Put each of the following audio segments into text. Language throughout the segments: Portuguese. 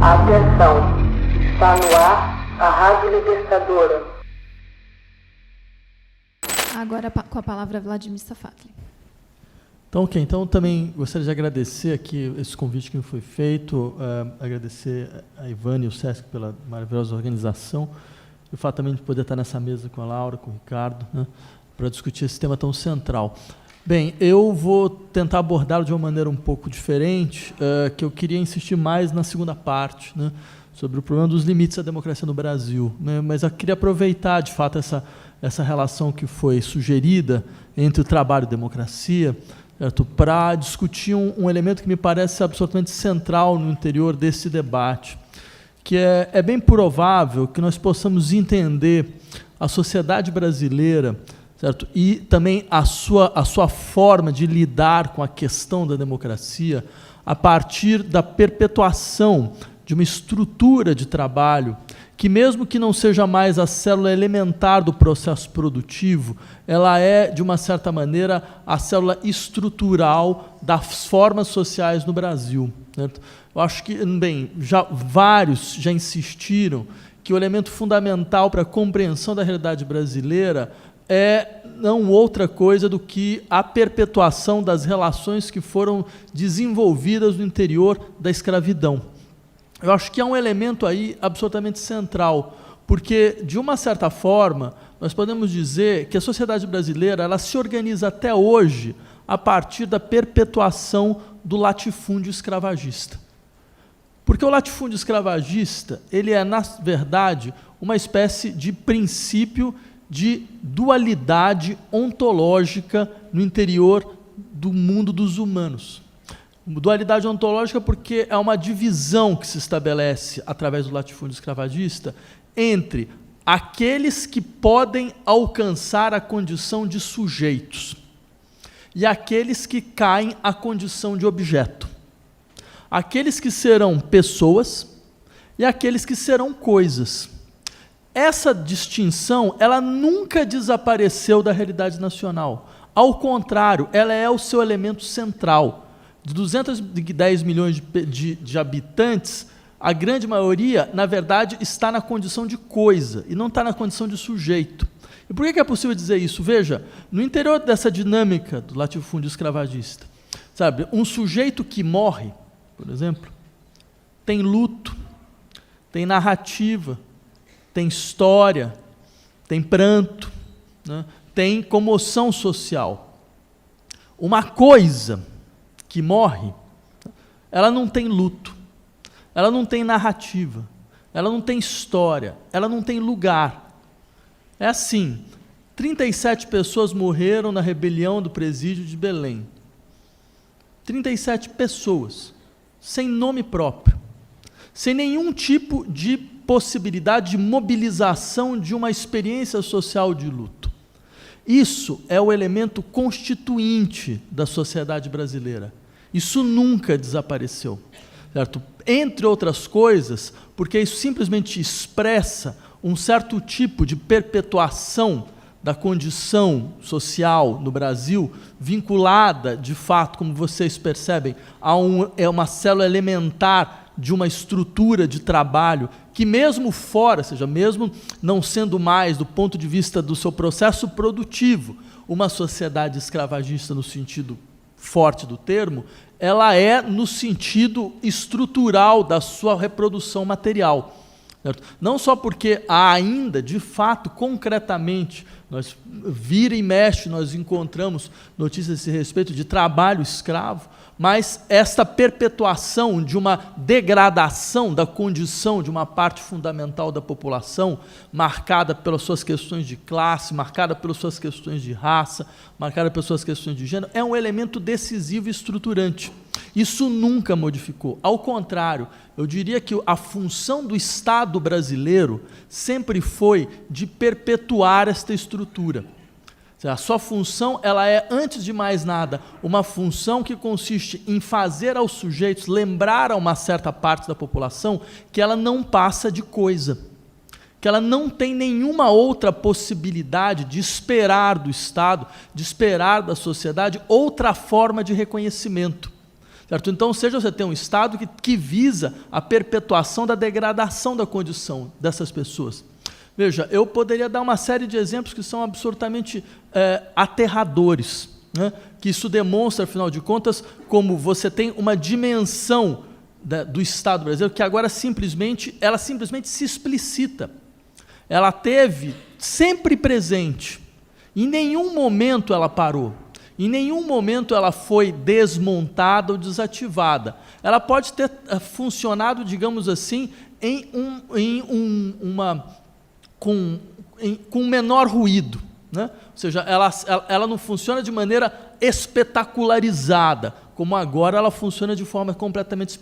Atenção, está no ar a Rádio Libertadora. Agora com a palavra Vladimir Safatli. Então, ok. Então, também gostaria de agradecer aqui esse convite que me foi feito, agradecer a Ivane e o Sesc pela maravilhosa organização, e o fato também de poder estar nessa mesa com a Laura, com o Ricardo, né, para discutir esse tema tão central. Bem, eu vou tentar abordá-lo de uma maneira um pouco diferente, que eu queria insistir mais na segunda parte, né, sobre o problema dos limites da democracia no Brasil, né, mas eu queria aproveitar, de fato, essa relação que foi sugerida entre o trabalho e a democracia, para discutir um elemento que me parece absolutamente central no interior desse debate, que é bem provável que nós possamos entender a sociedade brasileira, certo? E também a sua forma de lidar com a questão da democracia a partir da perpetuação de uma estrutura de trabalho que, mesmo que não seja mais a célula elementar do processo produtivo, ela é, de uma certa maneira, a célula estrutural das formas sociais no Brasil, certo? Eu acho que, bem, vários já insistiram que o elemento fundamental para a compreensão da realidade brasileira é não outra coisa do que a perpetuação das relações que foram desenvolvidas no interior da escravidão. Eu acho que é um elemento aí absolutamente central, porque, de uma certa forma, nós podemos dizer que a sociedade brasileira ela se organiza até hoje a partir da perpetuação do latifúndio escravagista. Porque o latifúndio escravagista, ele é, na verdade, uma espécie de princípio de dualidade ontológica no interior do mundo dos humanos. Dualidade ontológica porque é uma divisão que se estabelece através do latifúndio escravagista entre aqueles que podem alcançar a condição de sujeitos e aqueles que caem à condição de objeto. Aqueles que serão pessoas e aqueles que serão coisas. Essa distinção, ela nunca desapareceu da realidade nacional. Ao contrário, ela é o seu elemento central. De 210 milhões de habitantes, a grande maioria, na verdade, está na condição de coisa e não está na condição de sujeito. E por que é possível dizer isso? Veja, no interior dessa dinâmica do latifúndio escravagista, sabe, um sujeito que morre, por exemplo, tem luto, tem narrativa, tem história, tem pranto, né? Tem comoção social. Uma coisa que morre, ela não tem luto, ela não tem narrativa, ela não tem história, ela não tem lugar. É assim, 37 pessoas morreram na rebelião do presídio de Belém. 37 pessoas, sem nome próprio, sem nenhum tipo de possibilidade de mobilização de uma experiência social de luto. Isso é o elemento constituinte da sociedade brasileira. Isso nunca desapareceu, certo? Entre outras coisas, porque isso simplesmente expressa um certo tipo de perpetuação da condição social no Brasil, vinculada, de fato, como vocês percebem, a uma célula elementar de uma estrutura de trabalho que, mesmo fora, ou seja, mesmo não sendo mais, do ponto de vista do seu processo produtivo, uma sociedade escravagista no sentido forte do termo, ela é no sentido estrutural da sua reprodução material. Certo? Não só porque há ainda, de fato, concretamente, nós vira e mexe, nós encontramos notícias a esse respeito de trabalho escravo, mas esta perpetuação de uma degradação da condição de uma parte fundamental da população, marcada pelas suas questões de classe, marcada pelas suas questões de raça, marcada pelas suas questões de gênero, é um elemento decisivo e estruturante. Isso nunca modificou. Ao contrário, eu diria que a função do Estado brasileiro sempre foi de perpetuar esta estrutura. A sua função, ela é, antes de mais nada, uma função que consiste em fazer aos sujeitos lembrar a uma certa parte da população que ela não passa de coisa, que ela não tem nenhuma outra possibilidade de esperar do Estado, de esperar da sociedade, outra forma de reconhecimento. Certo? Então, seja você tem um Estado que visa a perpetuação da degradação da condição dessas pessoas. Veja, eu poderia dar uma série de exemplos que são absolutamente aterradores, né? Que isso demonstra, afinal de contas, como você tem uma dimensão do Estado brasileiro que agora ela simplesmente se explicita. Ela teve sempre presente. Em nenhum momento ela parou. Em nenhum momento ela foi desmontada ou desativada. Ela pode ter funcionado, digamos assim, com menor ruído, né? Ou seja, ela não funciona de maneira espetacularizada, como agora ela funciona de forma completamente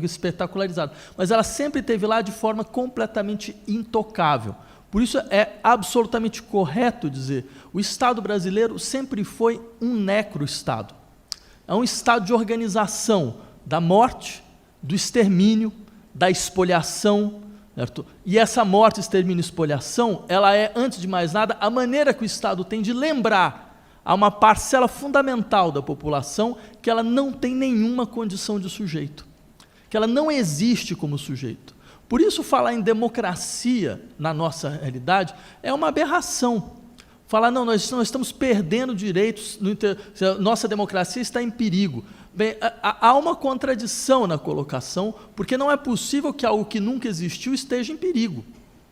espetacularizada. Mas ela sempre esteve lá de forma completamente intocável. Por isso é absolutamente correto dizer, o Estado brasileiro sempre foi um necro-Estado. É um Estado de organização da morte, do extermínio, da espoliação, certo? E essa morte, extermínio e espoliação, ela é, antes de mais nada, a maneira que o Estado tem de lembrar a uma parcela fundamental da população que ela não tem nenhuma condição de sujeito, que ela não existe como sujeito. Por isso, falar em democracia na nossa realidade é uma aberração. Falar, não, nós estamos perdendo direitos, nossa democracia está em perigo. Bem, há uma contradição na colocação, porque não é possível que algo que nunca existiu esteja em perigo.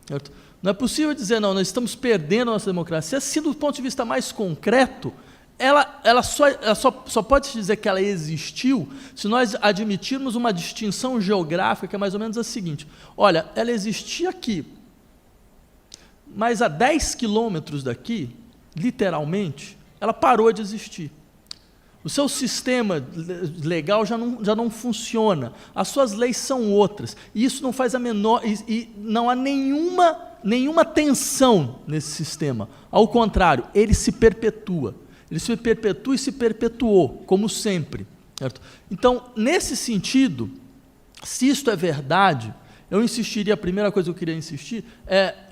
Certo? Não é possível dizer, não, nós estamos perdendo a nossa democracia, se do ponto de vista mais concreto, ela só pode dizer que ela existiu se nós admitirmos uma distinção geográfica que é mais ou menos a seguinte: olha, ela existia aqui, mas a 10 quilômetros daqui, literalmente, ela parou de existir. O seu sistema legal já não funciona, as suas leis são outras, e isso não faz a menor, e não há nenhuma tensão nesse sistema. Ao contrário, ele se perpetua. Ele se perpetua e se perpetuou, como sempre. Certo? Então, nesse sentido, se isto é verdade, eu insistiria, a primeira coisa que eu queria insistir,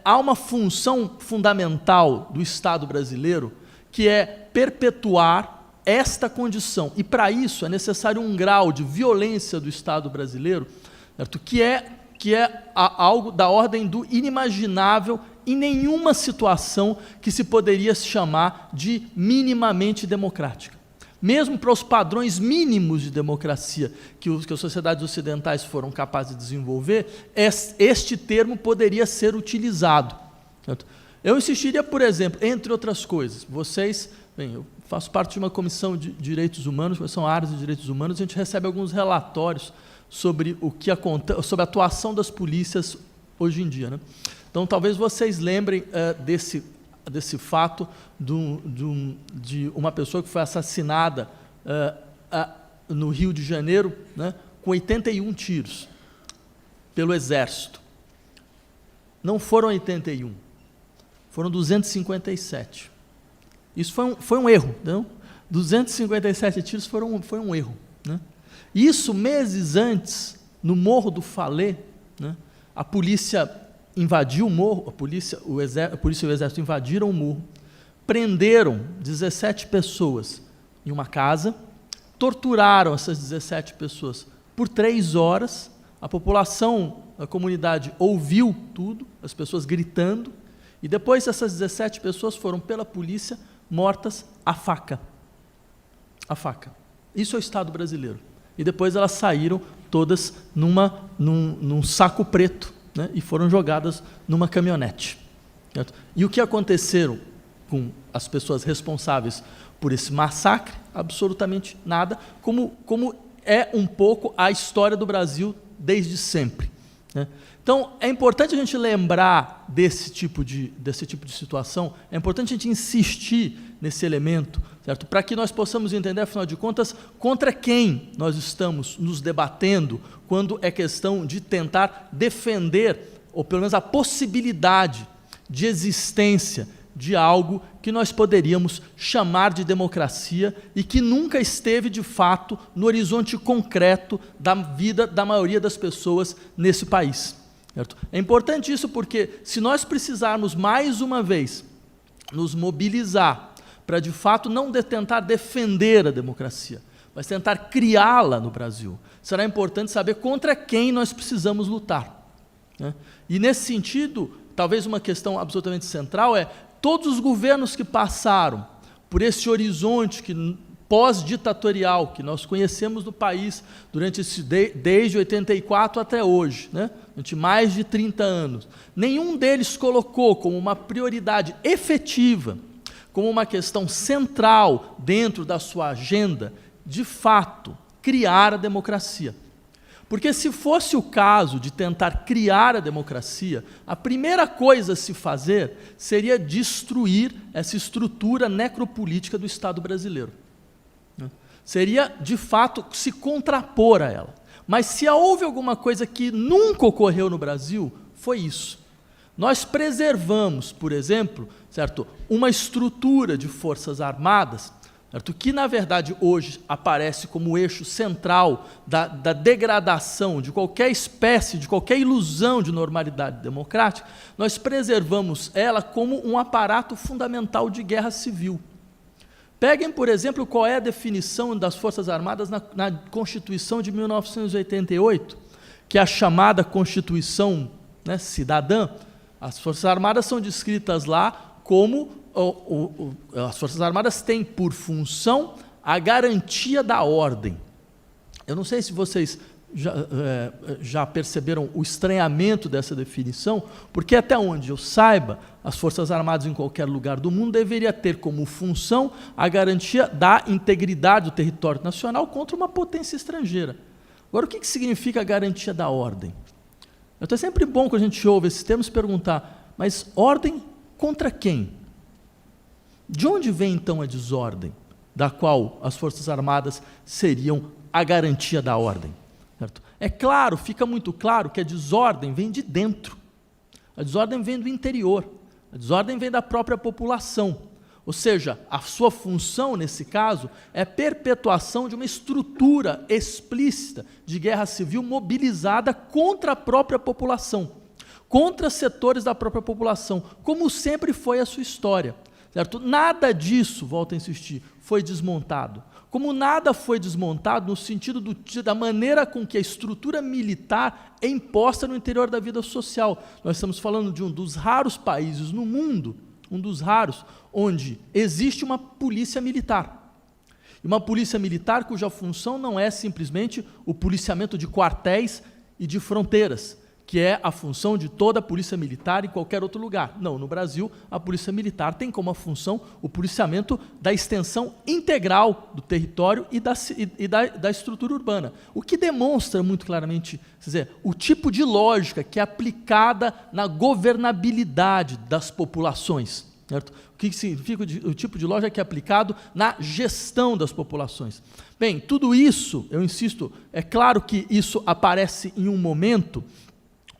há uma função fundamental do Estado brasileiro, que é perpetuar esta condição. E, para isso, é necessário um grau de violência do Estado brasileiro, certo? Que é algo da ordem do inimaginável em nenhuma situação que se poderia se chamar de minimamente democrática. Mesmo para os padrões mínimos de democracia que as sociedades ocidentais foram capazes de desenvolver, este termo poderia ser utilizado. Certo? Eu insistiria, por exemplo, entre outras coisas, eu faço parte de uma comissão de direitos humanos, são áreas de direitos humanos, a gente recebe alguns relatórios sobre sobre a atuação das polícias hoje em dia, né? Então, talvez vocês lembrem desse fato de uma pessoa que foi assassinada no Rio de Janeiro, né, com 81 tiros pelo Exército. Não foram 81, foram 257. Isso foi um erro, não? 257 tiros foi um erro, né? Isso meses antes, no Morro do Falê, né, a polícia invadiu o morro, a polícia e o exército invadiram o morro, prenderam 17 pessoas em uma casa, torturaram essas 17 pessoas por 3 horas, a população, a comunidade ouviu tudo, as pessoas gritando, e depois essas 17 pessoas foram pela polícia mortas à faca. A faca. Isso é o Estado brasileiro. E depois elas saíram todas num saco preto, né, e foram jogadas numa caminhonete. Certo? E o que aconteceu com as pessoas responsáveis por esse massacre? Absolutamente nada, como é um pouco a história do Brasil desde sempre, né? Então, é importante a gente lembrar desse tipo de situação, é importante a gente insistir nesse elemento, certo? Para que nós possamos entender, afinal de contas, contra quem nós estamos nos debatendo quando é questão de tentar defender, ou pelo menos a possibilidade de existência de algo que nós poderíamos chamar de democracia e que nunca esteve, de fato, no horizonte concreto da vida da maioria das pessoas nesse país. Certo? É importante isso porque, se nós precisarmos, mais uma vez, nos mobilizar para, de fato, não tentar defender a democracia, mas tentar criá-la no Brasil. Será importante saber contra quem nós precisamos lutar, né? E, nesse sentido, talvez uma questão absolutamente central é todos os governos que passaram por esse horizonte pós-ditatorial que nós conhecemos no país desde 84 até hoje, né? Durante mais de 30 anos. Nenhum deles colocou como uma prioridade efetiva, como uma questão central dentro da sua agenda, de fato, criar a democracia. Porque se fosse o caso de tentar criar a democracia, a primeira coisa a se fazer seria destruir essa estrutura necropolítica do Estado brasileiro. Seria, de fato, se contrapor a ela. Mas se houve alguma coisa que nunca ocorreu no Brasil, foi isso. Nós preservamos, por exemplo, certo, uma estrutura de forças armadas, certo, que, na verdade, hoje aparece como o eixo central da degradação de qualquer espécie, de qualquer ilusão de normalidade democrática. Nós preservamos ela como um aparato fundamental de guerra civil. Peguem, por exemplo, qual é a definição das Forças Armadas na Constituição de 1988, que é a chamada Constituição, né, cidadã. As Forças Armadas são descritas lá como as Forças Armadas têm por função a garantia da ordem. Eu não sei se vocês já perceberam o estranhamento dessa definição, porque até onde eu saiba, as Forças Armadas em qualquer lugar do mundo deveria ter como função a garantia da integridade do território nacional contra uma potência estrangeira. Agora, o que significa a garantia da ordem? É sempre bom, quando a gente ouve esses termos, perguntar, mas ordem contra quem? De onde vem, então, a desordem, da qual as Forças Armadas seriam a garantia da ordem? Certo? É claro, fica muito claro que a desordem vem de dentro, a desordem vem do interior, a desordem vem da própria população, ou seja, a sua função, nesse caso, é a perpetuação de uma estrutura explícita de guerra civil mobilizada contra a própria população, contra setores da própria população, como sempre foi a sua história. Certo? Nada disso, volto a insistir, foi desmontado. Como nada foi desmontado no sentido da maneira com que a estrutura militar é imposta no interior da vida social. Nós estamos falando de um dos raros países no mundo, um dos raros, onde existe uma polícia militar. E uma polícia militar cuja função não é simplesmente o policiamento de quartéis e de fronteiras, que é a função de toda a polícia militar em qualquer outro lugar. Não, no Brasil, a polícia militar tem como função o policiamento da extensão integral do território e da estrutura urbana, o que demonstra muito claramente, quer dizer, o tipo de lógica que é aplicada na governabilidade das populações. Certo? O que significa o tipo de lógica que é aplicado na gestão das populações? Bem, tudo isso, eu insisto, é claro que isso aparece em um momento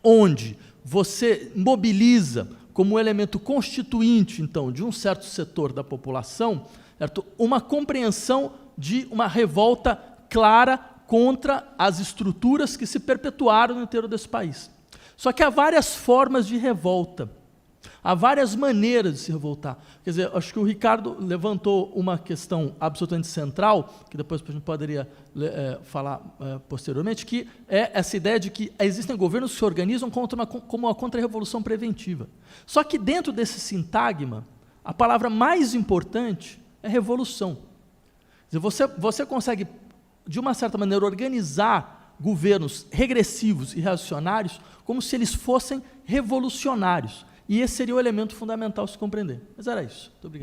onde você mobiliza como elemento constituinte, então, de um certo setor da população, certo? Uma compreensão de uma revolta clara contra as estruturas que se perpetuaram no interior desse país. Só que há várias formas de revolta, há várias maneiras de se revoltar. Quer dizer, acho que o Ricardo levantou uma questão absolutamente central, que depois a gente poderia falar posteriormente, que é essa ideia de que existem governos que se organizam como uma contra-revolução preventiva. Só que dentro desse sintagma, a palavra mais importante é revolução. Quer dizer, você consegue, de uma certa maneira, organizar governos regressivos e reacionários como se eles fossem revolucionários. E esse seria o elemento fundamental a se compreender. Mas era isso. Muito obrigado.